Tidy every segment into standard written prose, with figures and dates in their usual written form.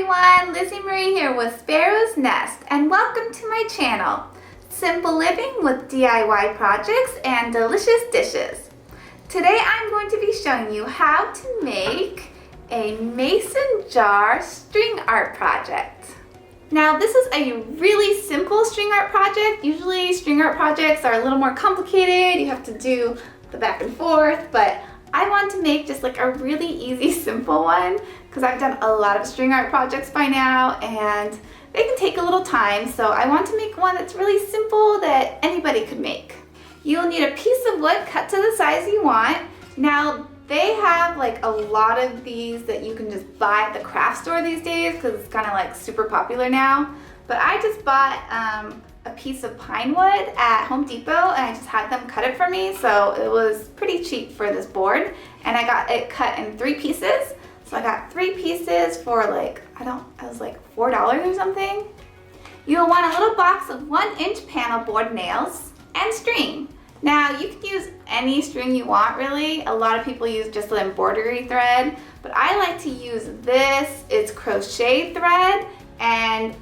everyone, Lizzie Marie here with Sparrow's Nest, and welcome to my channel, Simple Living with DIY Projects and Delicious Dishes. Today I'm going to be showing you how to make a mason jar string art project. Now this is a really simple string art project. Usually string art projects are a little more complicated. You have to do the back and forth, but I want to make just like a really easy, simple one because I've done a lot of string art projects by now and they can take a little time. So I want to make one that's really simple that anybody could make. You'll need a piece of wood cut to the size you want. Now they have like a lot of these that you can just buy at the craft store these days because it's kind of like super popular now. But I just bought a piece of pine wood at Home Depot and I just had them cut it for me, so it was pretty cheap for this board, and I got it cut in 3 pieces. So I got 3 pieces for like, it was like $4 or something. You'll want a little box of 1-inch panel board nails and string. Now you can use any string you want really. A lot of people use just the embroidery thread, but I like to use this. It's crochet thread and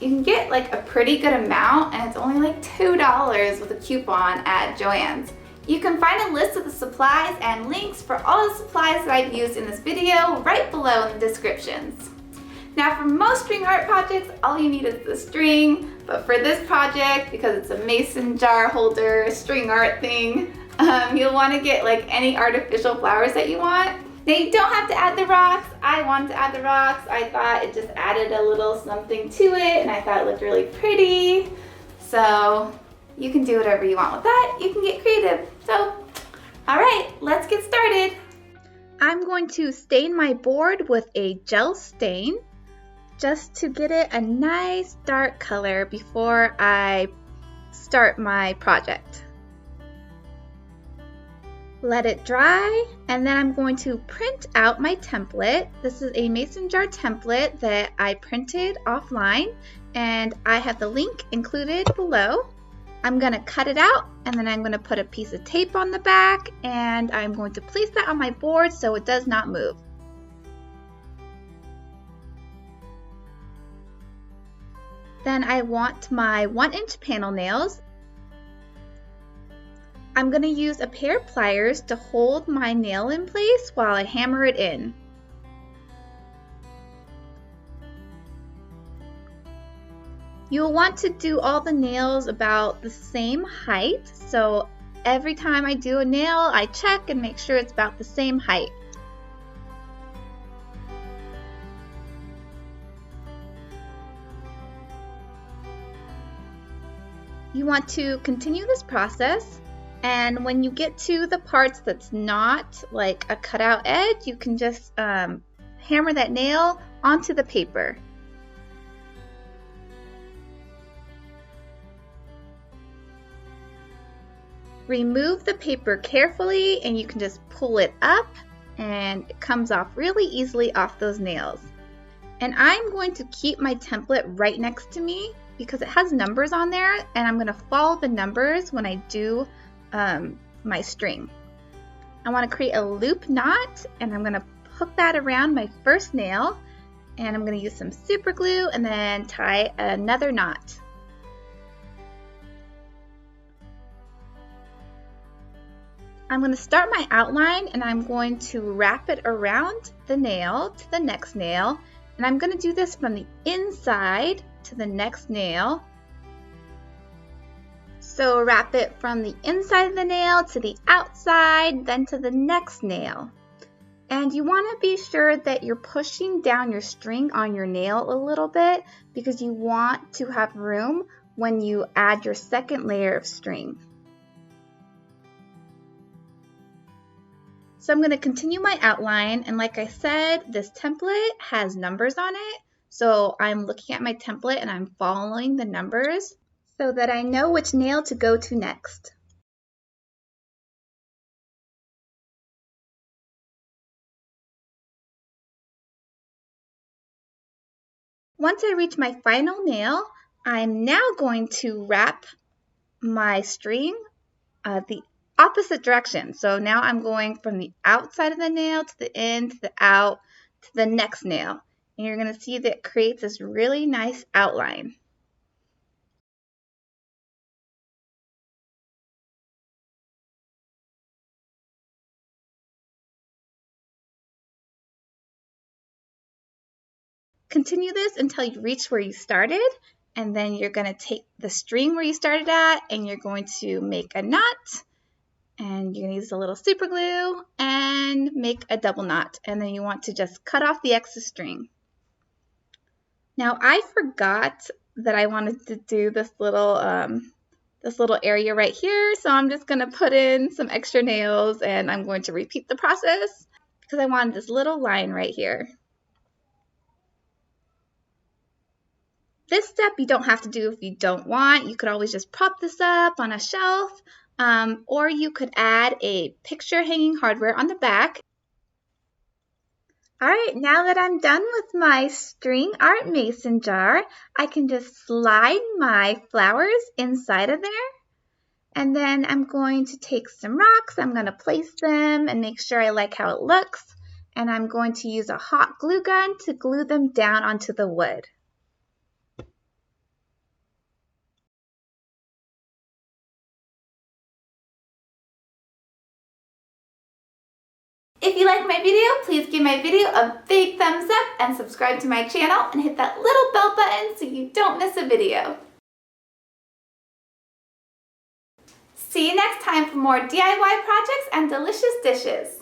you can get like a pretty good amount, and it's only like $2 with a coupon at Joann's. You can find a list of the supplies and links for all the supplies that I've used in this video right below in the descriptions. Now for most string art projects, all you need is the string, but for this project, because it's a mason jar holder string art thing, you'll want to get like any artificial flowers that you want. Now you don't have to add the rocks. I wanted to add the rocks. I thought it just added a little something to it and I thought it looked really pretty. So you can do whatever you want with that. You can get creative. So, all right, let's get started. I'm going to stain my board with a gel stain just to get it a nice dark color before I start my project. Let it dry, and then I'm going to print out my template. This is a mason jar template that I printed offline, and I have the link included below. I'm going to cut it out, and then I'm going to put a piece of tape on the back, and I'm going to place that on my board so it does not move. Then I want my 1-inch panel nails. I'm going to use a pair of pliers to hold my nail in place while I hammer it in. You'll want to do all the nails about the same height, so every time I do a nail, I check and make sure it's about the same height. You want to continue this process. And when you get to the parts that's not like a cutout edge, you can just hammer that nail onto the paper. Remove the paper carefully and you can just pull it up and it comes off really easily off those nails. And I'm going to keep my template right next to me because it has numbers on there, and I'm going to follow the numbers when I do my string. I want to create a loop knot, and I'm going to hook that around my first nail, and I'm going to use some super glue and then tie another knot. I'm going to start my outline, and I'm going to wrap it around the nail to the next nail, and I'm going to do this from the inside to the next nail. So wrap it from the inside of the nail to the outside, then to the next nail. And you want to be sure that you're pushing down your string on your nail a little bit because you want to have room when you add your second layer of string. So I'm going to continue my outline, and like I said, this template has numbers on it. So I'm looking at my template and I'm following the numbers so that I know which nail to go to next. Once I reach my final nail, I'm now going to wrap my string the opposite direction. So now I'm going from the outside of the nail to the in, to the out, to the next nail. and you're going to see that it creates this really nice outline. Continue this until you reach where you started, and then you're going to take the string where you started at and you're going to make a knot, and you're going to use a little super glue and make a double knot, and then you want to just cut off the excess string. Now I forgot that I wanted to do this little area right here, so I'm just going to put in some extra nails and I'm going to repeat the process because I wanted this little line right here. This step you don't have to do if you don't want. You could always just prop this up on a shelf, or you could add a picture hanging hardware on the back. Alright, now that I'm done with my string art mason jar, I can just slide my flowers inside of there. And then I'm going to take some rocks, I'm going to place them and make sure I like how it looks. And I'm going to use a hot glue gun to glue them down onto the wood. If you like my video, please give my video a big thumbs up and subscribe to my channel and hit that little bell button so you don't miss a video. See you next time for more DIY projects and delicious dishes.